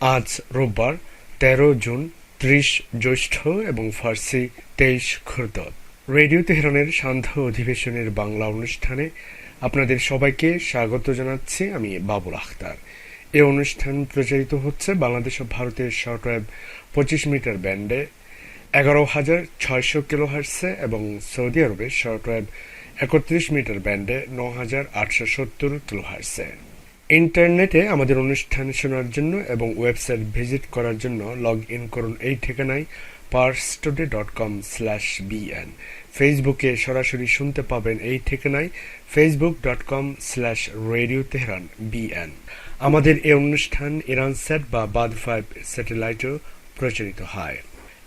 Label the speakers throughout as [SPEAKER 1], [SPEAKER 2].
[SPEAKER 1] আজ রোববার ১৩ জুন ৩০ জ্যৈষ্ঠ এবং ফার্সি ২৩ খর্দত। রেডিও তেহরানের সান্ধ্য অধিবেশনের বাংলা অনুষ্ঠানে আপনাদের সবাইকে স্বাগত জানাচ্ছি। আমি বাবুল আখতার। এই অনুষ্ঠান প্রচারিত হচ্ছে বাংলাদেশ ও ভারতের শর্টওয়েভ ২৫ মিটার ব্যান্ডে ১১,৬০০ কিলোহার্টজে এবং সৌদি আরবের শর্টওয়েভ ৩১ মিটার ব্যান্ডে ৯,৮৭০ কিলোহার্টজে। ইন্টারনেটে আমাদের অনুষ্ঠান শোনার জন্য এবং ওয়েবসাইট ভিজিট করার জন্য লগ ইন করুন এই ঠিকানায় parstoday.com/bn। ফেসবুকে সরাসরি শুনতে পাবেন এই ঠিকানায় facebook.com/radio tehran bn। আমাদের এই অনুষ্ঠান ইরান সেট বা বাদ 5 স্যাটেলাইটও প্রচারিত হয়।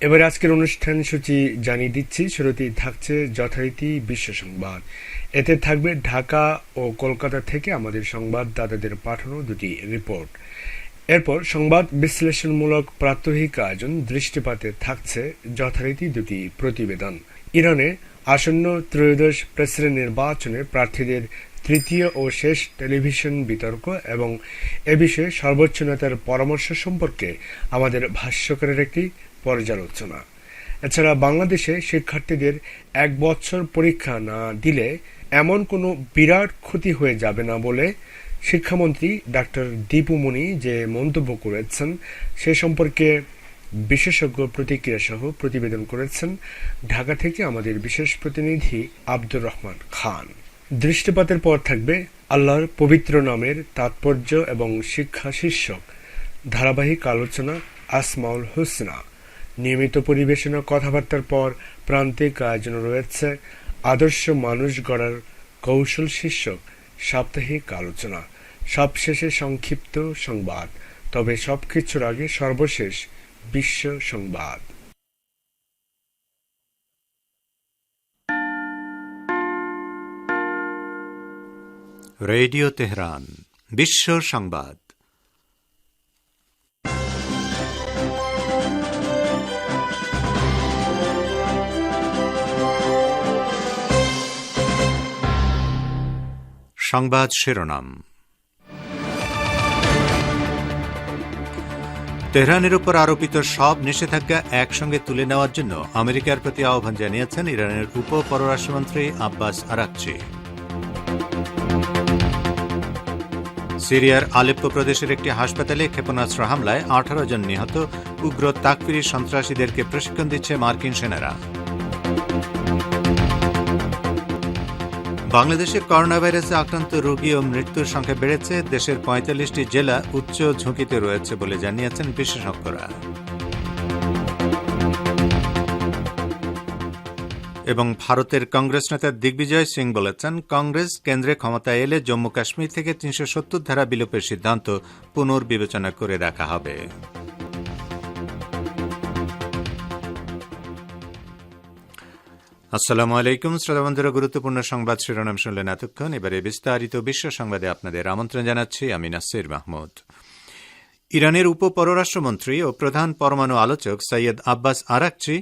[SPEAKER 1] এবার আজকের অনুষ্ঠান সূচি জানিয়ে দিচ্ছি। শুরুতেই থাকছে যথারীতি বিশ্ব সংবাদ। এতে থাকবে ঢাকা ও কলকাতা থেকে আমাদের সংবাদদাতাদের পাঠানো দুটি রিপোর্ট। এরপর সংবাদ বিশ্লেষণমূলক প্রাত্যহিক আয়োজন দৃষ্টিপাতে থাকছে যথারীতি দুটি প্রতিবেদন। ইরানে আসন্ন ত্রয়োদশ প্রেসিডেন্ট নির্বাচনে প্রার্থীদের তৃতীয় ও শেষ টেলিভিশন বিতর্ক এবং এ বিষয়ে সর্বোচ্চ নেতার পরামর্শ সম্পর্কে আমাদের ভাষ্যকারের একটি পর্যালোচনা। এছাড়া বাংলাদেশে শিক্ষার্থীদের ১ বছর পরীক্ষা না দিলে এমন কোনো বিরাট ক্ষতি হয়ে যাবে না বলে শিক্ষামন্ত্রী ডাক্তার দীপু মনি যে মন্তব্য করেছেন সে সম্পর্কে বিশেষজ্ঞ প্রতিক্রিয়া সহ প্রতিবেদন করেছেন ঢাকা থেকে আমাদের বিশেষ প্রতিনিধি আব্দুর রহমান খান। দৃষ্টিপাতের পর থাকবে আল্লাহর পবিত্র নামের তাৎপর্য এবং শিক্ষা শীর্ষক ধারাবাহিক আলোচনা আসমাউল হুসনা। নিয়মিত পরিবেশনা কথাবার্তার পর প্রান্তিক আয়োজন রয়েছে আদর্শ মানুষ গড়ার কৌশল শীর্ষক সাপ্তাহিক আলোচনা। সবশেষে সংক্ষিপ্ত সংবাদ। তবে সবকিছুর আগে সর্বশেষ বিশ্ব সংবাদ।
[SPEAKER 2] রেডিও তেহরান বিশ্ব সংবাদ। সংবাদ শিরোনাম। তেহরানের উপর আরোপিত সব নিষেধাজ্ঞা একসঙ্গে তুলে নেওয়ার জন্য আমেরিকার প্রতি আহ্বান জানিয়েছেন ইরানের উপ পররাষ্ট্রমন্ত্রী আব্বাস আরাকচি। সিরিয়ার আলেপ্পো প্রদেশের একটি হাসপাতালে ক্ষেপণাস্ত্র হামলায় ১৮ জন নিহত। উগ্র তাকফিরি সন্ত্রাসীদেরকে প্রশিক্ষণ দিচ্ছে মার্কিন সেনারা। বাংলাদেশে করোনা ভাইরাসে আক্রান্ত রোগী ও মৃত্যুর সংখ্যা বেড়েছে। দেশের ৪৫টি জেলা উচ্চ ঝুঁকিতে রয়েছে বলে জানিয়েছেন বিশেষজ্ঞরা। এবং ভারতের কংগ্রেস নেতা দিগ্বিজয় সিং বলেছেন, কংগ্রেস কেন্দ্রে ক্ষমতায় এলে জম্মু কাশ্মীর থেকে ৩৭০ ধারা বিলোপের সিদ্ধান্ত পুনর্বিবেচনা করে দেখা হবে। আসসালামু আলাইকুম শ্রোতাবন্ধুরা, গুরুত্বপূর্ণ সংবাদ শিরোনাম শুনলেন এতক্ষণ। এবারে বিস্তারিত বিশ্ব সংবাদে আপনাদের আমন্ত্রণ জানাচ্ছি আমি নাসির মাহমুদ। ইরানের উপ পররাষ্ট্রমন্ত্রী ও প্রধান পরমাণু আলোচক সৈয়দ আব্বাস আরাকচি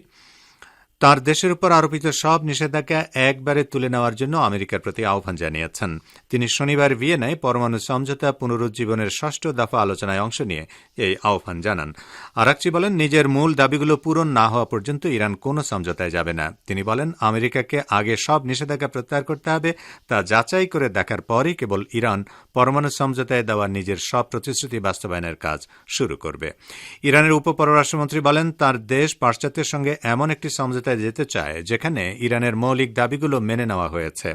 [SPEAKER 2] তার দেশের উপর আরোপিত সব নিষেধাজ্ঞা একবারে তুলে নেওয়ার জন্য আমেরিকার প্রতি আহ্বান জানিয়েছেন। তিনি শনিবার ভিয়েনায় পরমাণু সমঝোতা পুনরুজ্জীবনের ৬ষ্ঠ দফা আলোচনায় অংশ নিয়ে এই আহ্বান জানান। আরাকচি বলেন, নিজের মূল দাবিগুলো পূরণ না হওয়া পর্যন্ত ইরান কোনো সমঝোতায় যাবে না। তিনি বলেন, আমেরিকাকে আগে সব নিষেধাজ্ঞা প্রত্যাহার করতে হবে। তা যাচাই করে দেখার পরই কেবল ইরান পরমাণু সমঝোতায় দেওয়া নিজের সব প্রতিশ্রুতি বাস্তবায়নের কাজ শুরু করবে। ইরানের উপ পররাষ্ট্রমন্ত্রী বলেন, তার দেশ পাশ্চাত্যের সঙ্গে এমন একটি সমঝোতা যেতে চায় যেখানে ইরানের মৌলিক দাবিগুলো মেনে নেওয়া হয়েছে।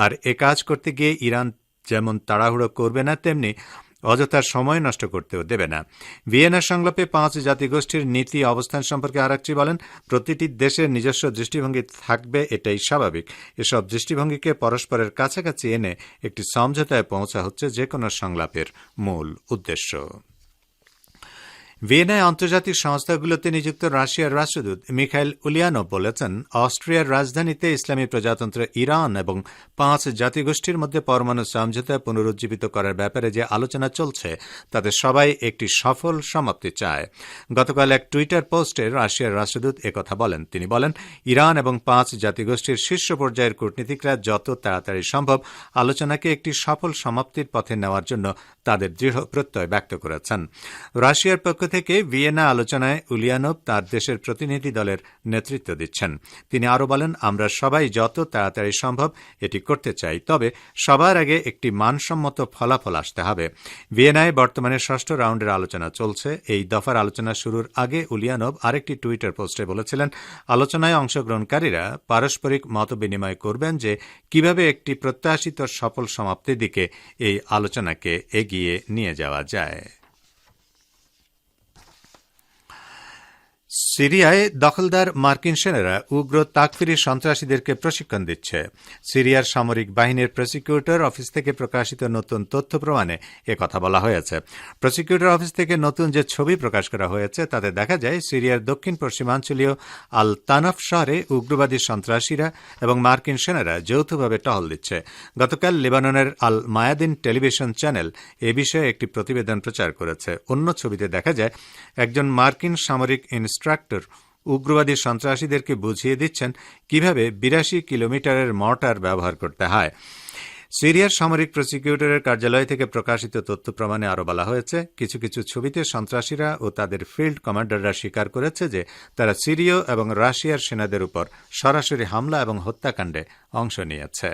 [SPEAKER 2] আর এ কাজ করতে গিয়ে ইরান যেমন তাড়াহুড়ো করবে না, তেমনি অযথা সময় নষ্ট করতেও দেবে না। ভিয়েনা সংলাপে ৫ জাতিগোষ্ঠীর নীতি অবস্থান সম্পর্কে আরাকচি বলেন, প্রতিটি দেশের নিজস্ব দৃষ্টিভঙ্গি থাকবে, এটাই স্বাভাবিক। এসব দৃষ্টিভঙ্গিকে পরস্পরের কাছাকাছি এনে একটি সমঝোতায় পৌঁছা হচ্ছে যে কোনো সংলাপের মূল উদ্দেশ্য। ভিয়েনায় আন্তর্জাতিক সংস্থাগুলোতে নিযুক্ত রাশিয়ার রাষ্ট্রদূত মিখাইল উলিয়ানোভ বলেছেন, অস্ট্রিয়ার রাজধানীতে ইসলামী প্রজাতন্ত্র ইরান এবং 5 জাতিগোষ্ঠীর মধ্যে পরমাণু সমঝোতা পুনরুজ্জীবিত করার ব্যাপারে যে আলোচনা চলছে তাতে সবাই একটি সফল সমাপ্তি চায়। গতকাল এক টুইটার পোস্টে রাশিয়ার রাষ্ট্রদূত একথা বলেন। তিনি বলেন, ইরান এবং 5 জাতিগোষ্ঠীর শীর্ষ পর্যায়ের কূটনীতিকরা যত তাড়াতাড়ি সম্ভব আলোচনাকে একটি সফল সমাপ্তির পথে নেওয়ার জন্য তাদের দৃঢ় প্রত্যয় ব্যক্ত করেছেন। রাশিয়ার পক্ষ থেকে ভিয়েনা আলোচনায় উলিয়ানোভ তার দেশের প্রতিনিধি দলের নেতৃত্ব দিচ্ছেন। তিনি আরও বলেন, আমরা সবাই যত তাড়াতাড়ি সম্ভব এটি করতে চাই, তবে সবার আগে একটি মানসম্মত ফলাফল আসতে হবে। ভিয়েনায় বর্তমানে 6ষ্ঠ রাউন্ডের আলোচনা চলছে। এই দফার আলোচনা শুরুর আগে উলিয়ানোভ আরেকটি টুইটার পোস্টে বলেছিলেন, আলোচনায় অংশগ্রহণকারীরা পারস্পরিক মতবিনিময় করবেন যে কিভাবে একটি প্রত্যাশিত সফল সমাপ্তির দিকে এই আলোচনাকে এগিয়ে নিয়ে যাওয়া যায়। সিরিয়ায় দখলদার মার্কিন সেনারা উগ্র তাকফিরি সন্ত্রাসীদেরকে প্রশিক্ষণ দিচ্ছে। সিরিয়ার সামরিক বাহিনীর প্রসিকিউটর অফিস থেকে প্রকাশিত নতুন তথ্য প্রমাণে একথা বলা হয়েছে। প্রসিকিউটর অফিস থেকে নতুন যে ছবি প্রকাশ করা হয়েছে তাতে দেখা যায় সিরিয়ার দক্ষিণ পশ্চিমাঞ্চলীয় আল তানাফ শহরে উগ্রবাদী সন্ত্রাসীরা এবং মার্কিন সেনারা যৌথভাবে টহল দিচ্ছে। গতকাল লেবাননের আল মায়াদিন টেলিভিশন চ্যানেল এ বিষয়ে একটি প্রতিবেদন প্রচার করেছে। অন্য ছবিতে দেখা যায় একজন মার্কিন সামরিক ইন্সট্রাক্টর উগ্রবাদী সন্ত্রাসীদেরকে বুঝিয়ে দিচ্ছেন কিভাবে 82 কিলোমিটারের মর্টার ব্যবহার করতে হয়। সিরিয়ার সামরিক প্রসিকিউটরের কার্যালয় থেকে প্রকাশিত তথ্য প্রমাণে আরও বলা হয়েছে, কিছু কিছু ছবিতে সন্ত্রাসীরা ও তাদের ফিল্ড কমান্ডাররা স্বীকার করেছে যে তারা সিরীয় এবং রাশিয়ার সেনাদের উপর সরাসরি হামলা এবং হত্যাকাণ্ডে অংশ নিয়েছে।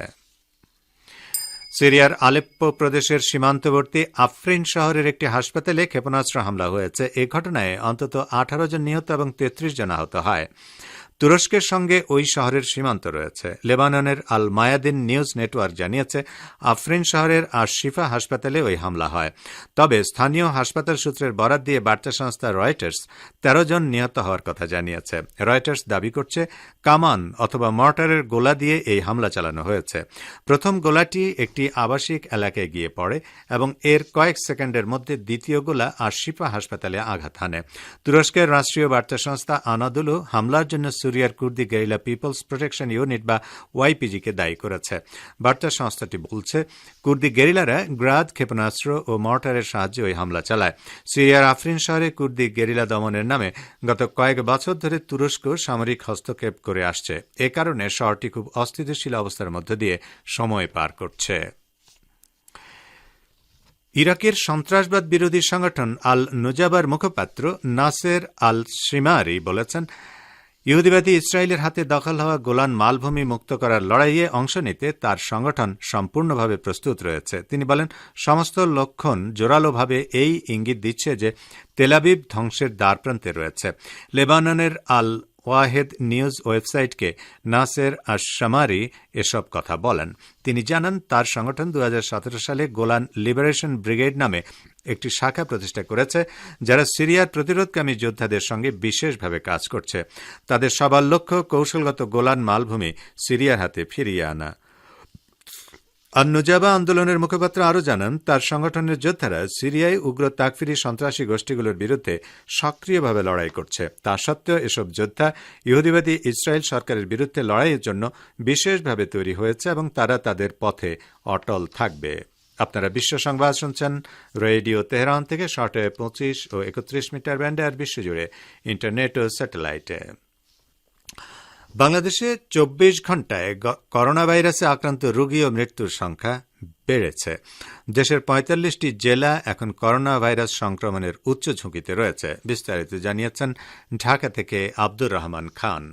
[SPEAKER 2] সিরিয়ার আলেপ্পো প্রদেশের সীমান্তবর্তী আফরিন শহরের একটি হাসপাতালে ক্ষেপণাস্ত্র হামলা হয়েছে। এ ঘটনায় অন্তত 18 জন নিহত এবং 33 জন আহত হয়। তুরস্কের সঙ্গে ওই শহরের সীমান্ত রয়েছে। লেবাননের আল মায়াদিন নিউজ নেটওয়ার্ক জানিয়েছে, আফরিন শহরের আশ-শিফা হাসপাতালে ওই হামলা হয়। তবে স্থানীয় হাসপাতাল সূত্রের বরাত দিয়ে বার্তা সংস্থা রয়টার্স 13 জন নিহত হওয়ার কথা জানিয়েছে। রয়টার্স দাবি করছে, কামান অথবা মর্টারের গোলা দিয়ে এই হামলা চালানো হয়েছে। প্রথম গোলাটি একটি আবাসিক এলাকায় গিয়ে পড়ে এবং এর কয়েক সেকেন্ডের মধ্যে দ্বিতীয় গোলা আশ-শিফা হাসপাতালে আঘাত হানে। তুরস্কের রাষ্ট্রীয় বার্তা সংস্থা আনাদুলু হামলার জন্য সিরিয়ার কুর্দি গেরিলা পিপলস প্রোটেকশন ইউনিট বা ওয়াইপিজিকে দায়ী করেছে। বার্তা সংস্থাটি বলছে, কুর্দি গেরিলারা গ্রাদ, ক্ষেপণাস্ত্র ও মর্টারের সাহায্যে ওই হামলা চালায়। সিরিয়ার আফরিন শহরে কুর্দি গেরিলা দমনের নামে গত কয়েক বছর ধরে তুরস্ক সামরিক হস্তক্ষেপ করে আসছে। এ কারণে শহরটি খুব অস্থিতিশীল অবস্থার মধ্য দিয়ে সময় পার করছে। ইরাকের সন্ত্রাসবাদ বিরোধী সংগঠন আল নুজাবার মুখপাত্র নাসের আল শিমারি বলেছেন, ইহুদিবাদী ইসরায়েলের হাতে দখল হওয়া গোলান মালভূমি মুক্ত করার লড়াইয়ে অংশ নিতে তার সংগঠন সম্পূর্ণভাবে প্রস্তুত রয়েছে। তিনি বলেন, সমস্ত লক্ষণ জোরালোভাবে এই ইঙ্গিত দিচ্ছে যে তেলাবিব ধ্বংসের দ্বারপ্রান্তে রয়েছে। লেবাননের আল ওয়াহেদ নিউজ ওয়েবসাইটকে নাসের আশ-শামারি এসব কথা বলেন। তিনি জানান, তার সংগঠন 2017 সালে গোলান লিবারেশন ব্রিগেড নামে একটি শাখা প্রতিষ্ঠা করেছে, যারা সিরিয়ার প্রতিরোধকামী যোদ্ধাদের সঙ্গে বিশেষভাবে কাজ করছে। তাদের সবার লক্ষ্য কৌশলগত গোলান মালভূমি সিরিয়ার হাতে ফিরিয়ে আনা। আন-নুজাবা আন্দোলনের মুখপাত্র আরও জানান, তার সংগঠনের যোদ্ধারা সিরিয়ায় উগ্র তাকফিরি সন্ত্রাসী গোষ্ঠীগুলোর বিরুদ্ধে সক্রিয়ভাবে লড়াই করছে। তা সত্ত্বেও এসব যোদ্ধা ইহুদিবাদী ইসরায়েল সরকারের বিরুদ্ধে লড়াইয়ের জন্য বিশেষভাবে তৈরি হয়েছে এবং তারা তাদের পথে অটল থাকবে। আপনারা বিশ্ব সংবাদ শুনছেন রেডিও তেহরান থেকে শর্টওয়েভ 25 ও 31 মিটার ব্যান্ডে আর বিশ্বজুড়ে ইন্টারনেট ও স্যাটেলাইটে। বাংলাদেশে 24 ঘণ্টায় করোনা ভাইরাসে আক্রান্ত রোগী ও মৃত্যুর সংখ্যা বেড়েছে। দেশের 45টি জেলা এখন করোনা ভাইরাস সংক্রমণের উচ্চ ঝুঁকিতে রয়েছে। বিস্তারিত জানিয়েছেন ঢাকা থেকে আব্দুর রহমান খান।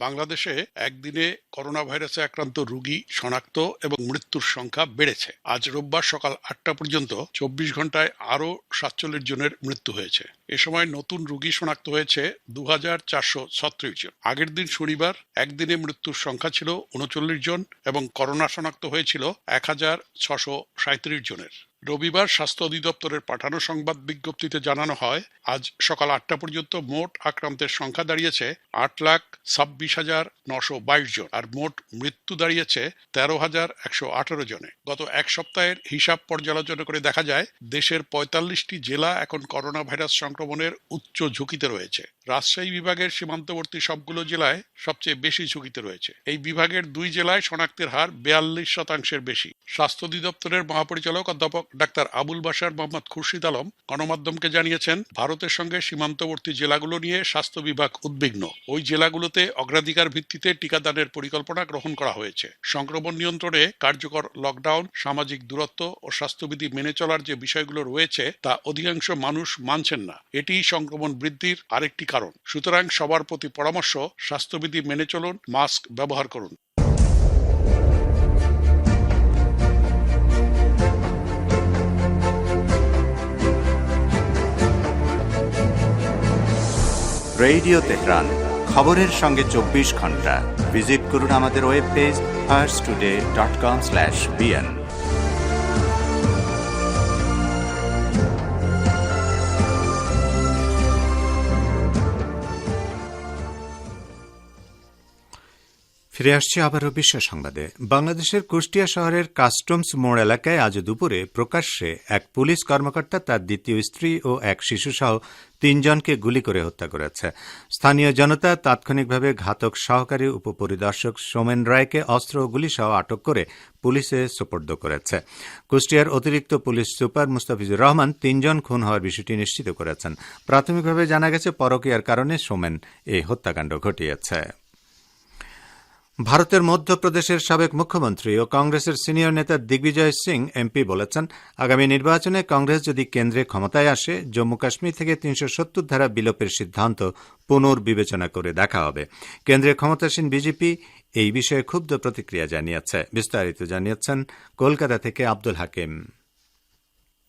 [SPEAKER 3] বাংলাদেশে একদিনে করোনা ভাইরাসে আক্রান্ত রোগী শনাক্ত এবং মৃত্যুর সংখ্যা বেড়েছে। আজ রোববার সকাল 8টা পর্যন্ত 24 ঘন্টায় আরও 47 জনের মৃত্যু হয়েছে। এ সময় নতুন রোগী শনাক্ত হয়েছে 2436 জন। আগের দিন শনিবার একদিনে মৃত্যুর সংখ্যা ছিল 39 জন এবং করোনা শনাক্ত হয়েছিল 1637 জনের। রবিবার স্বাস্থ্য অধিদপ্তরের পাঠানো সংবাদ বিজ্ঞপ্তিতে জানানো হয়, আজ সকাল 8টা পর্যন্ত মোট আক্রান্তের সংখ্যা দাঁড়িয়েছে 8,26,922 জন, আর মোট মৃত্যু দাঁড়িয়েছে 13,118 জনে। গত এক সপ্তাহের হিসাব পর্যালোচনা করে দেখা যায়, দেশের 45টি জেলা এখন করোনা ভাইরাস সংক্রমণের উচ্চ ঝুঁকিতে রয়েছে। রাজশাহী বিভাগের সীমান্তবর্তী সবগুলো জেলায় সবচেয়ে বেশি ঝুঁকিতে রয়েছে। এই বিভাগের 2 জেলায় শনাক্তের হার 42% বেশি। স্বাস্থ্য অধিদপ্তরের মহাপরিচালক অধ্যাপক ডাক্তার আবুল বাশার মোহাম্মদ খুরশিদ আলম গণমাধ্যমকে জানিয়েছেন, ভারতের সঙ্গে সীমান্তবর্তী জেলাগুলো নিয়ে স্বাস্থ্য বিভাগ উদ্বিগ্ন। ওই জেলাগুলোতে অগ্রাধিকার ভিত্তিতে টিকাদানের পরিকল্পনা গ্রহণ করা হয়েছে। সংক্রমণ নিয়ন্ত্রণে কার্যকর লকডাউন, সামাজিক দূরত্ব ও স্বাস্থ্যবিধি মেনে চলার যে বিষয়গুলো রয়েছে তা অধিকাংশ মানুষ মানছেন না। এটি সংক্রমণ বৃদ্ধির আরেকটি কারণ। সুতরাং সবার প্রতি পরামর্শ, স্বাস্থ্যবিধি মেনে চলুন, মাস্ক ব্যবহার করুন।
[SPEAKER 2] রেডিও তেহরান, খবরের সঙ্গে 24 ঘন্টা। ভিজিট করুন আমাদের ওয়েব পেজ farstoday.com/bn। ফিরে আসছে আবারও বিশ্ব সংবাদে। বাংলাদেশের কুষ্টিয়া শহরের কাস্টমস মোড় এলাকায় আজ দুপুরে প্রকাশ্যে এক পুলিশ কর্মকর্তা তার দ্বিতীয় স্ত্রী ও এক শিশুসহ 3 জনকে গুলি করে হত্যা করেছে। স্থানীয় জনতা তাৎক্ষণিকভাবে ঘাতক সহকারী উপপরিদর্শক সোমেন রায়কে অস্ত্র ও গুলিসহ আটক করে পুলিশে সোপর্দ করেছে। কুষ্টিয়ার অতিরিক্ত পুলিশ সুপার মুস্তাফিজুর রহমান 3 জন খুন হওয়ার বিষয়টি নিশ্চিত করেছেন। প্রাথমিকভাবে জানা গেছে পরকীয়ার কারণে সোমেন এই হত্যাকাণ্ড ঘটিয়েছে। ভারতের মধ্যপ্রদেশের সাবেক মুখ্যমন্ত্রী ও কংগ্রেসের সিনিয়র নেতা দিগ্বিজয় সিং এমপি বলেছেন, আগামী নির্বাচনে কংগ্রেস যদি কেন্দ্রে ক্ষমতায় আসে, জম্মু কাশ্মীর থেকে 370 ধারা বিলোপের সিদ্ধান্ত পুনর্বিবেচনা করে দেখা হবে। কেন্দ্রে ক্ষমতাসীন বিজেপি এই বিষয়ে ক্ষুব্ধ প্রতিক্রিয়া জানিয়েছে। বিস্তারিত জানিয়েছেন কলকাতা থেকে আব্দুল হাকিম।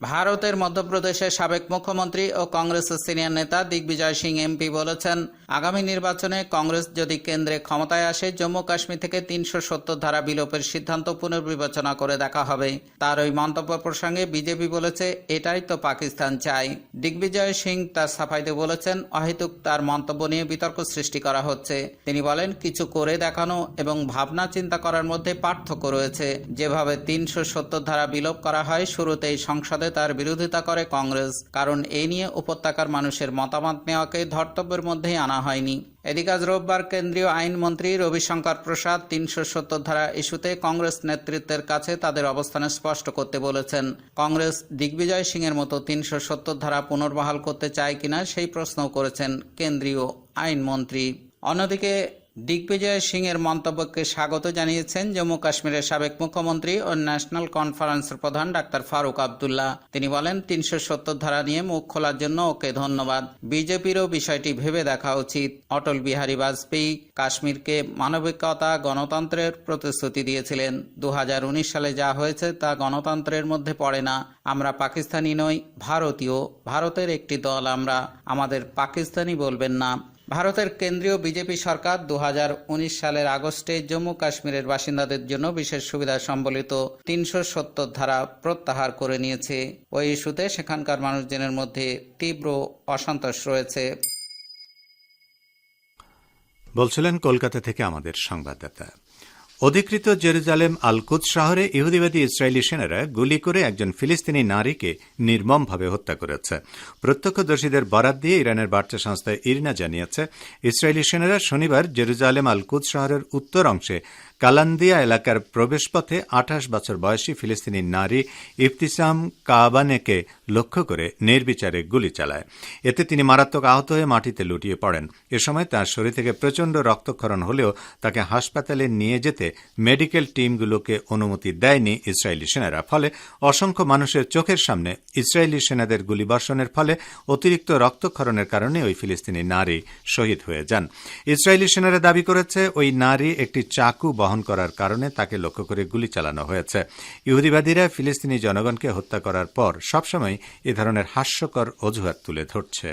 [SPEAKER 4] ভারতের মধ্যপ্রদেশের সাবেক মুখ্যমন্ত্রী ও কংগ্রেসের সিনিয়র নেতা দিগ্বিজয় সিং এমপি বলেছেন, আগামী নির্বাচনে কংগ্রেস যদি কেন্দ্রে ক্ষমতায় আসে, জম্মু কাশ্মীর থেকে 370 ধারা বিলোপের সিদ্ধান্ত পুনর্বিবেচনা করে দেখা হবে। তার ওই মন্তব্য প্রসঙ্গে বিজেপি বলেছে, এটাই তো পাকিস্তান চায়। দিগ্বিজয় সিং তার সাফাইতে বলেছেন, অহেতুক তার মন্তব্য নিয়ে বিতর্ক সৃষ্টি করা হচ্ছে। তিনি বলেন, কিছু করে দেখানো এবং ভাবনা চিন্তা করার মধ্যে পার্থক্য রয়েছে। যেভাবে 370 ধারা বিলোপ করা হয়, শুরুতেই সংসদে তার বিরোধিতা করে কংগ্রেস, কারণ এই নিয়ে উপত্যকার মানুষের মতামত নেওয়াকে ধর্তব্যের মধ্যেই আনা হয়নি। এদিকে আজ রোববার কেন্দ্রীয় আইনমন্ত্রী রবিশঙ্কর প্রসাদ 370 ধারা ইস্যুতে কংগ্রেস নেতৃত্বের কাছে তাদের অবস্থান স্পষ্ট করতে বলেছেন। কংগ্রেস দিগ্বিজয় সিং এর মতো 370 ধারা পুনর্বহাল করতে চায় কিনা সেই প্রশ্নও করেছেন কেন্দ্রীয় আইনমন্ত্রী। অন্যদিকে দিগ্বিজয় সিং এর মন্তব্যকে স্বাগত জানিয়েছেন জম্মু কাশ্মীরের সাবেক মুখ্যমন্ত্রী ও ন্যাশনাল কনফারেন্সের প্রধান ডাক্তার ফারুক আবদুল্লাহ। তিনি বলেন, 370 ধারা নিয়ে মুখ খোলার জন্য ওকে ধন্যবাদ। বিজেপিরও বিষয়টি ভেবে দেখা উচিত। অটল বিহারী বাজপেয়ী কাশ্মীরকে মানবিকতা, গণতন্ত্রের প্রতিশ্রুতি দিয়েছিলেন। 2019 সালে যা হয়েছে তা গণতন্ত্রের মধ্যে পড়ে না। আমরা পাকিস্তানি নই, ভারতীয়। ভারতের একটি দল আমরা, আমাদের পাকিস্তানি বলবেন না। ভারতের কেন্দ্রীয় বিজেপি সরকার 2019 সালের আগস্টে জম্মু কাশ্মীরের বাসিন্দাদের জন্য বিশেষ সুবিধা সম্বলিত 370 ধারা প্রত্যাহার করে নিয়েছে। ওই ইস্যুতে সেখানকার মানুষজনের মধ্যে তীব্র অসন্তোষ রয়েছে।
[SPEAKER 2] বলছিলেন কলকাতা থেকে আমাদের সংবাদদাতা। অধিকৃত জেরুজালেম আল-কুদস শহরে ইহুদিবাদী ইসরায়েলি সেনারা গুলি করে একজন ফিলিস্তিনি নারীকে নির্মমভাবে হত্যা করেছে। প্রত্যক্ষদর্শীদের বরাত দিয়ে ইরানের বার্তা সংস্থা ইরনা জানিয়েছে, ইসরায়েলি সেনারা শনিবার জেরুজালেম আল-কুদস শহরের উত্তর অংশে কালান্দিয়া এলাকার প্রবেশপথে 28 বছর বয়সী ফিলিস্তিনি নারী ইফতিসাম কাবানেকে লক্ষ্য করে নির্বিচারে গুলি চালায়। এতে তিনি মারাত্মক আহত হয়ে মাটিতে লুটিয়ে পড়েন। এ সময় তাঁর শরীর থেকে প্রচণ্ড রক্তক্ষরণ হলেও তাকে হাসপাতালে নিয়ে যেতে মেডিকেল টিমগুলোকে অনুমতি দেয়নি ইসরায়েলি সেনারা। ফলে অসংখ্য মানুষের চোখের সামনে ইসরায়েলি সেনাদের গুলিবর্ষণের ফলে অতিরিক্ত রক্তক্ষরণের কারণে ওই ফিলিস্তিনি নারী শহীদ হয়ে যান। ইসরায়েলি সেনারা দাবি করেছে, ওই নারী একটি চাকু বহন করার কারণে তাকে লক্ষ্য করে গুলি চালানো হয়েছে। ইহুদিবাদীরা ফিলিস্তিনি জনগণকে হত্যা করার পর সবসময় এ ধরনের হাস্যকর অজুহাত তুলে ধরছে।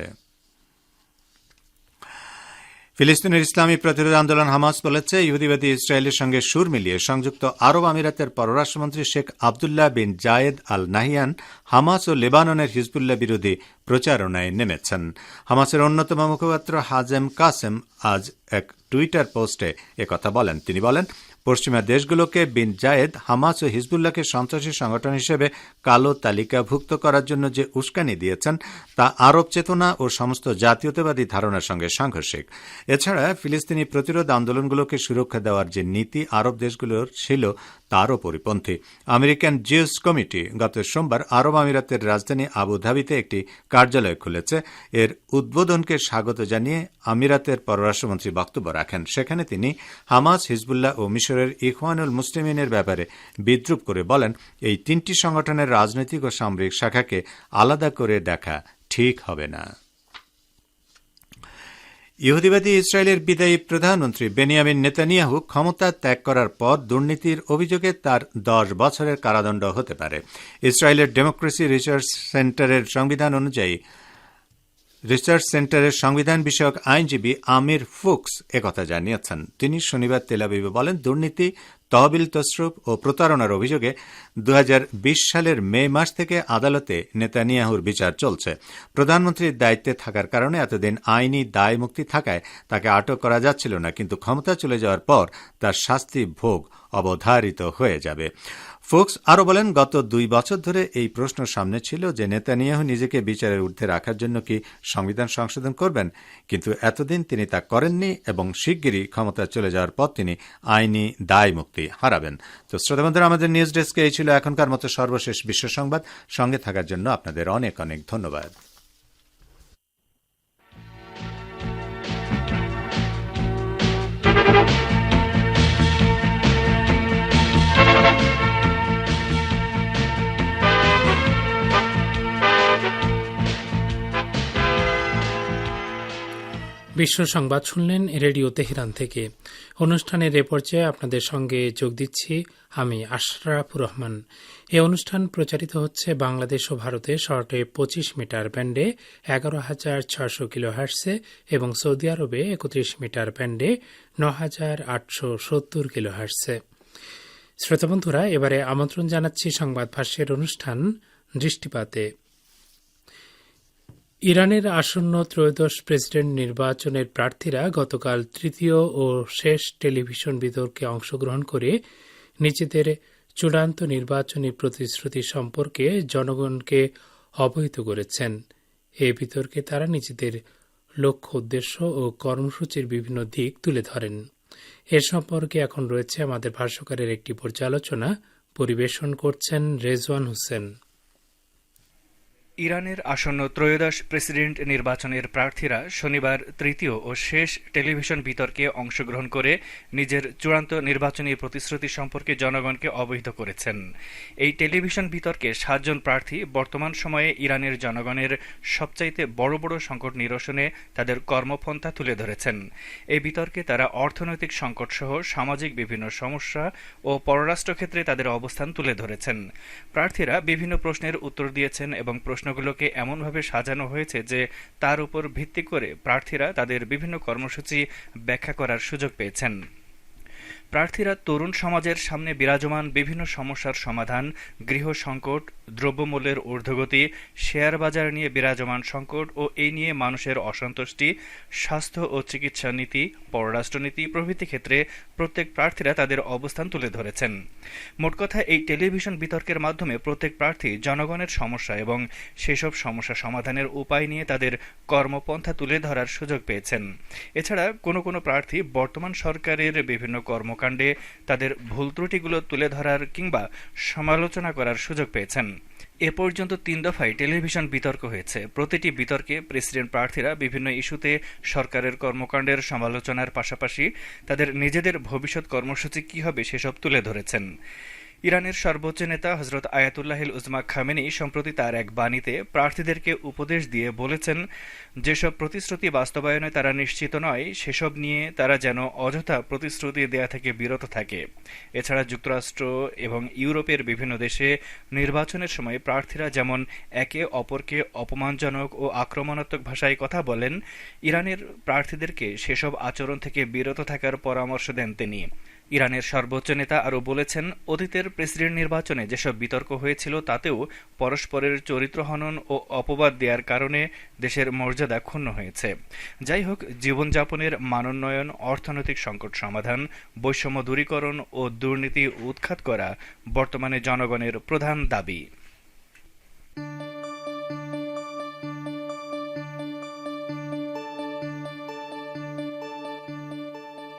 [SPEAKER 2] ফিলিস্তিনের ইসলামী প্রতিরোধ আন্দোলন হামাস বলেছে, ইহুদিবাদী ইসরায়েলের সঙ্গে সুর মিলিয়ে সংযুক্ত আরব আমিরাতের পররাষ্ট্রমন্ত্রী শেখ আবদুল্লাহ বিন জায়েদ আল নাহিয়ান হামাস ও লেবাননের হিজবুল্লাহ বিরোধী প্রচারণায় নেমেছেন। হামাসের অন্যতম মুখপাত্র হাজেম কাসেম আজ এক টুইটার পোস্টে একথা বলেন। তিনি বলেন, পশ্চিমা দেশগুলোকে বিন জায়েদ হামাস ও হিজবুল্লাহকে সন্ত্রাসী সংগঠন হিসেবে কালো তালিকাভুক্ত করার জন্য যে উস্কানি দিয়েছেন তা আরব চেতনা ও সমস্ত জাতীয়তাবাদী ধারণার সঙ্গে সাংঘর্ষিক। এছাড়া ফিলিস্তিনি প্রতিরোধ আন্দোলনগুলোকে সুরক্ষা দেওয়ার যে নীতি আরব দেশগুলোর ছিল তারও পরিপন্থী। আমেরিকান জিউস কমিটি গত সোমবার আরব আমিরাতের রাজধানী আবুধাবিতে একটি কার্যালয় খুলেছে। এর উদ্বোধনকে স্বাগত জানিয়ে আমিরাতের পররাষ্ট্রমন্ত্রী বক্তব্য রাখেন। সেখানে তিনি হামাস, হিজবুল্লাহ ও মিশরের ইখওয়ানুল মুসলিমিনের ব্যাপারে বিদ্রুপ করে বলেন, এই তিনটি সংগঠনের রাজনৈতিক ও সামরিক শাখাকে আলাদা করে দেখা ঠিক হবে না। ইহুদিবাদী ইসরায়েলের বিদায়ী প্রধানমন্ত্রী বেনিয়ামিন নেতানিয়াহু ক্ষমতা ত্যাগ করার পর দুর্নীতির অভিযোগে তার 10 বছরের কারাদণ্ড হতে পারে। ইসরায়েলের ডেমোক্রেসি রিসার্চ সেন্টারের সংবিধান বিষয়ক আইনজীবী আমির ফুক্স একথা জানিয়েছেন। তিনি শনিবার তেল আবিবে বলেন, দুর্নীতি, তহবিল তসরুপ ও প্রতারণার অভিযোগে 2020 সালের মে মাস থেকে আদালতে নেতানিয়াহুর বিচার চলছে। প্রধানমন্ত্রীর দায়িত্বে থাকার কারণে এতদিন আইনি দায় মুক্তি থাকায় তাকে আটক করা যাচ্ছিল না, কিন্তু ক্ষমতা চলে যাওয়ার পর তার শাস্তি ভোগ অবধারিত হয়ে যাবে। ফোক্স আরও বলেন, গত 2 বছর ধরে এই প্রশ্ন সামনে ছিল যে নেতানিয়াহু নিজেকে বিচারের ঊর্ধ্বে রাখার জন্য কি সংবিধান সংশোধন করবেন, কিন্তু এতদিন তিনি তা করেননি এবং শিগগিরই ক্ষমতা চলে যাওয়ার পর তিনি আইনি দায় মুক্তি হারাবেন। তো শ্রোতাবন্ধুরা, আমাদের নিউজ ডেস্কে এই ছিল এখনকার মতো সর্বশেষ বিশ্ব সংবাদ। সঙ্গে থাকার জন্য আপনাদের অনেক অনেক ধন্যবাদ।
[SPEAKER 5] বিশ্ব সংবাদ শুনলেন রেডিও তেহরান থেকে। অনুষ্ঠানের এ পর্যায়ে আপনাদের সঙ্গে যোগ দিচ্ছি আমি আশরাফুর রহমান। এই অনুষ্ঠান প্রচারিত হচ্ছে বাংলাদেশ ও ভারতে শর্টে 25 মিটার ব্যান্ডে 11,600 কিলোহার্টসে এবং সৌদি আরবে 31 মিটার ব্যান্ডে 9,870 কিলোহার্টসে। শ্রোতাবন্ধুরা, এবারে আমন্ত্রণ জানাচ্ছি সংবাদ ভাষ্যের অনুষ্ঠান দৃষ্টিপাতে। ইরানের আসন্ন ত্রয়োদশ প্রেসিডেন্ট নির্বাচনের প্রার্থীরা গতকাল তৃতীয় ও শেষ টেলিভিশন বিতর্কে অংশগ্রহণ করে নিজেদের চূড়ান্ত নির্বাচনী প্রতিশ্রুতি সম্পর্কে জনগণকে অবহিত করেছেন। এই বিতর্কে তারা নিজেদের লক্ষ্য, উদ্দেশ্য ও কর্মসূচির বিভিন্ন দিক তুলে ধরেন। এর সম্পর্কে এখন রয়েছে আমাদের ভাষ্যকারের একটি পর্যালোচনা। পরিবেশন করছেন রেজওয়ান হোসেন।
[SPEAKER 6] ইরানের আসন্ন ত্রয়োদশ প্রেসিডেন্ট নির্বাচনের প্রার্থীরা শনিবার তৃতীয় ও শেষ টেলিভিশন বিতর্কে অংশগ্রহণ করে নিজের চূড়ান্ত নির্বাচনী প্রতিশ্রুতি সম্পর্কে জনগণকে অবহিত করেছেন। এই টেলিভিশন বিতর্কে 7 জন প্রার্থী বর্তমান সময়ে ইরানের জনগণের সবচাইতে বড় বড় সংকট নিরসনে তাদের কর্মপন্থা তুলে ধরেছেন। এই বিতর্কে তারা অর্থনৈতিক সংকটসহ সামাজিক বিভিন্ন সমস্যা ও পররাষ্ট্র ক্ষেত্রে তাদের অবস্থান তুলে ধরেছেন। প্রার্থীরা বিভিন্ন প্রশ্নের উত্তর দিয়েছেন এবং প্রশ্নগুলোকে এমনভাবে সাজানো হয়েছে যে তার উপর ভিত্তি করে প্রার্থীরা তাদের বিভিন্ন কর্মসূচি ব্যাখ্যা করার সুযোগ পেয়েছেন। প্রার্থীরা তরুণ সমাজের সামনে বিরাজমান বিভিন্ন সমস্যার সমাধান, গৃহ সংকট, দ্রব্যমূল্যের ঊর্ধ্বগতি, শেয়ার বাজার নিয়ে বিরাজমান সংকট ও এই নিয়ে মানুষের অসন্তুষ্টি, স্বাস্থ্য ও চিকিৎসা নীতি, পররাষ্ট্রনীতি প্রভৃতি ক্ষেত্রে প্রত্যেক প্রার্থীরা তাদের অবস্থান তুলে ধরেছেন। মোট কথা, এই টেলিভিশন বিতর্কের মাধ্যমে প্রত্যেক প্রার্থী জনগণের সমস্যা এবং সেসব সমস্যা সমাধানের উপায় নিয়ে তাদের কর্মপন্থা তুলে ধরার সুযোগ পেয়েছেন। এছাড়া কোনো কোনো প্রার্থী বর্তমান সরকারের বিভিন্ন কর্মকাণ্ডে তাদের ভুল ত্রুটিগুলো তুলে ধরার কিংবা সমালোচনা করার সুযোগ পেয়েছেন। এ পর্যন্ত 3 দফায় টেলিভিশন বিতর্ক হয়েছে। প্রতিটি বিতর্কে প্রেসিডেন্ট প্রার্থীরা বিভিন্ন ইস্যুতে সরকারের কর্মকাণ্ডের সমালোচনার পাশাপাশি তাদের নিজেদের ভবিষ্যৎ কর্মসূচি কী হবে সেসব তুলে ধরেছেন। ইরানের সর্বোচ্চ নেতা হজরত আয়াতুল্লাহিল উজমা খামেনি সম্প্রতি তার এক বাণীতে প্রার্থীদেরকে উপদেশ দিয়ে বলেছেন, যেসব প্রতিশ্রুতি বাস্তবায়নে তারা নিশ্চিত নয় সেসব নিয়ে তারা যেন অযথা প্রতিশ্রুতি দেয়া থেকে বিরত থাকে। এছাড়া যুক্তরাষ্ট্র এবং ইউরোপের বিভিন্ন দেশে নির্বাচনের সময় প্রার্থীরা যেমন একে অপরকে অপমানজনক ও আক্রমণাত্মক ভাষায় কথা বলেন, ইরানের প্রার্থীদেরকে সেসব আচরণ থেকে বিরত থাকার পরামর্শ দেন তিনি। ইরানের সর্বোচ্চ নেতা আরও বলেছেন, অতীতের প্রেসিডেন্ট নির্বাচনে যেসব বিতর্ক হয়েছিল তাতেও পরস্পরের চরিত্রহনন ও অপবাদ দেওয়ার কারণে দেশের মর্যাদা ক্ষুণ্ণ হয়েছে। যাই হোক, জীবনযাপনের মানোন্নয়ন, অর্থনৈতিক সংকট সমাধান, বৈষম্য দূরীকরণ ও দুর্নীতি উৎখাত করা বর্তমানে জনগণের প্রধান দাবি।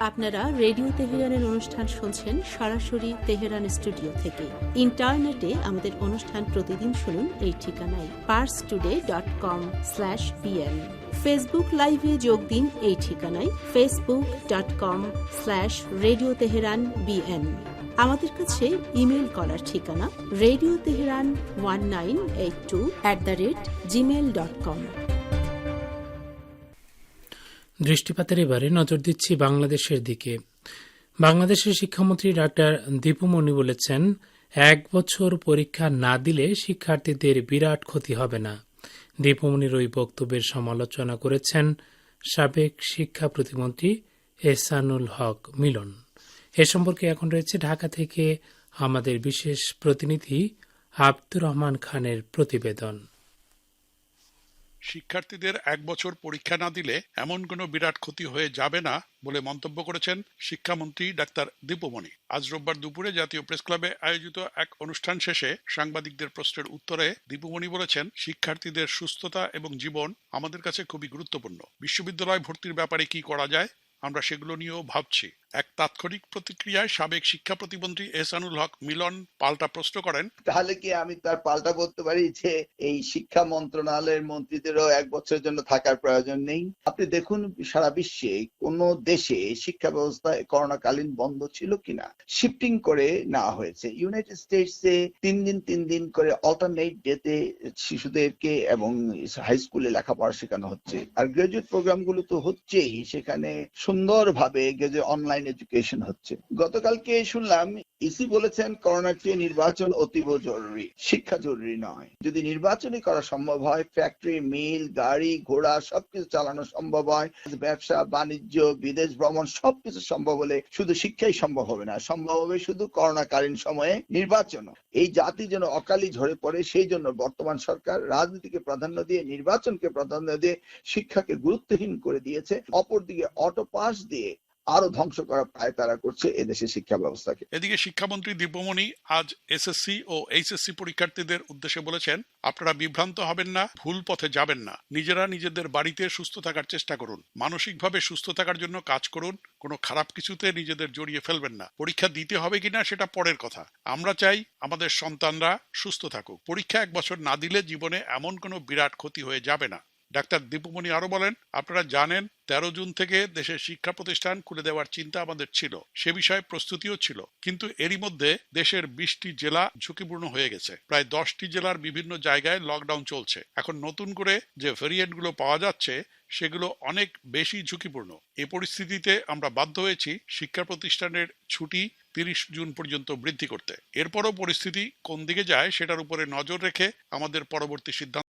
[SPEAKER 7] আপনারা রেডিও তেহরানের অনুষ্ঠান শুনছেন সরাসরি তেহরান স্টুডিও থেকে। ইন্টারনেটে আমাদের অনুষ্ঠান প্রতিদিন শুনুন এই ঠিকানায় parstoday.com/pn। ফেসবুক লাইভে যোগ দিন এই ঠিকানায় facebook.com/রেডিও তেহরান bn। আমাদের কাছে ইমেল করার ঠিকানা radioteheran1982@gmail.com।
[SPEAKER 5] দৃষ্টিপাতের এবারে নজর দিচ্ছি বাংলাদেশের দিকে। বাংলাদেশের শিক্ষামন্ত্রী ডাক্তার দীপু মনি বলেছেন, 1 বছর পরীক্ষা না দিলে শিক্ষার্থীদের বিরাট ক্ষতি হবে না। দীপু মনির ওই বক্তব্যের সমালোচনা করেছেন সাবেক শিক্ষা প্রতিমন্ত্রী এহসানুল হক মিলন। এ সম্পর্কে এখন রয়েছে ঢাকা থেকে আমাদের বিশেষ প্রতিনিধি আব্দুর রহমান খানের প্রতিবেদন।
[SPEAKER 3] শিক্ষার্থীদের 1 বছর পরীক্ষা না দিলে এমন কোনো বিরাট ক্ষতি হয়ে যাবে না বলে মন্তব্য করেছেন শিক্ষামন্ত্রী ডাক্তার দীপু মনি। আজ রোববার দুপুরে জাতীয় প্রেস ক্লাবে আয়োজিত এক অনুষ্ঠান শেষে সাংবাদিকদের প্রশ্নের উত্তরে দীপু মনি বলেছেন, শিক্ষার্থীদের সুস্থতা এবং জীবন আমাদের কাছে খুবই গুরুত্বপূর্ণ। বিশ্ববিদ্যালয় ভর্তির ব্যাপারে কি করা যায় আমরা সেগুলো নিয়েও ভাবছি। এক তাৎক্ষণিক প্রতিক্রিয়ায় সাবেক শিক্ষা প্রতিমন্ত্রী এহসানুল হক মিলন পাল্টা প্রশ্ন করেন,
[SPEAKER 8] তাহলে কি আমি তার পাল্টা বলতে পারি যে এই শিক্ষা মন্ত্রণালয়ের মন্ত্রীদেরও 1 বছরের জন্য থাকার প্রয়োজন নেই? আপনি দেখুন সারা বিশ্বে কোন দেশে শিক্ষা ব্যবস্থা করোনাকালীন বন্ধ ছিল কিনা, শিফটিং করে নেওয়া হয়েছে। ইউনাইটেড স্টেটসে 3 দিন করে অল্টারনেট ডেতে শিশুদেরকে এবং হাই স্কুলে লেখাপড়া শেখানো হচ্ছে। আর গ্রাজুয়েট প্রোগ্রামগুলো তো হচ্ছেই, সেখানে সুন্দরভাবে অনলাইন এডুকেশন হচ্ছে। গতকালকে শুনলাম ইসি বলেছেন করোনার চেয়ে নির্বাচন অতীব জরুরি, শিক্ষা জরুরি নয়। যদি নির্বাচনই করা সম্ভব হয়, ফ্যাক্টরি, মিল, গাড়ি ঘোড়া সবকিছু চালানো সম্ভব হয়, ব্যবসা বাণিজ্য, বিদেশ ভ্রমণ সবকিছু সম্ভব হলে শুধু শিক্ষাই সম্ভব হবে না, সম্ভব হবে শুধু করোনাকালীন সময়ে নির্বাচন। এই জাতি যেন অকালি ঝরে পড়ে সেই জন্য বর্তমান সরকার রাজনীতিকে প্রাধান্য দিয়ে, নির্বাচনকে প্রাধান্য দিয়ে শিক্ষাকে গুরুত্বহীন করে দিয়েছে। অপরদিকে অটো পাস দিয়ে আরো ধ্বংস করা প্রায় তারা করছে এদেশের শিক্ষা ব্যবস্থাকে।
[SPEAKER 3] এদিকে শিক্ষামন্ত্রী দীপমণি আজ এসএসসি ও এইচএসসি পরীক্ষার্থীদের উদ্দেশ্যে বলেছেন, আপনারা বিভ্রান্ত হবেন না, ভুল পথে যাবেন না। নিজেরা নিজেদের বাড়িতে সুস্থ থাকার চেষ্টা করুন, মানসিকভাবে সুস্থ থাকার জন্য কাজ করুন, কোনো খারাপ কিছুতে নিজেদের জড়িয়ে ফেলবেন না। পরীক্ষা দিতে হবে কিনা সেটা পরের কথা, আমরা চাই আমাদের সন্তানরা সুস্থ থাকুক। পরীক্ষা 1 বছর না দিলে জীবনে এমন কোনো বিরাট ক্ষতি হয়ে যাবে না। ডাক্তার দীপুমণি আরো বলেন, আপনারা জানেন 13 জুন থেকে দেশের শিক্ষা প্রতিষ্ঠান খুলে দেওয়ার চিন্তা আমাদের ছিল, সে বিষয়ে প্রস্তুতিও ছিল, কিন্তু এরই মধ্যে দেশের 20টি জেলা ঝুঁকিপূর্ণ হয়ে গেছে। প্রায় 10টি জেলার বিভিন্ন জায়গায় লকডাউন চলছে। এখন নতুন করে যে ভেরিয়েন্টগুলো পাওয়া যাচ্ছে সেগুলো অনেক বেশি ঝুঁকিপূর্ণ। এই পরিস্থিতিতে আমরা বাধ্য হয়েছি শিক্ষা প্রতিষ্ঠানের ছুটি 30 জুন পর্যন্ত বৃদ্ধি করতে। এরপরও পরিস্থিতি কোন দিকে যায় সেটার উপরে নজর রেখে আমাদের পরবর্তী সিদ্ধান্ত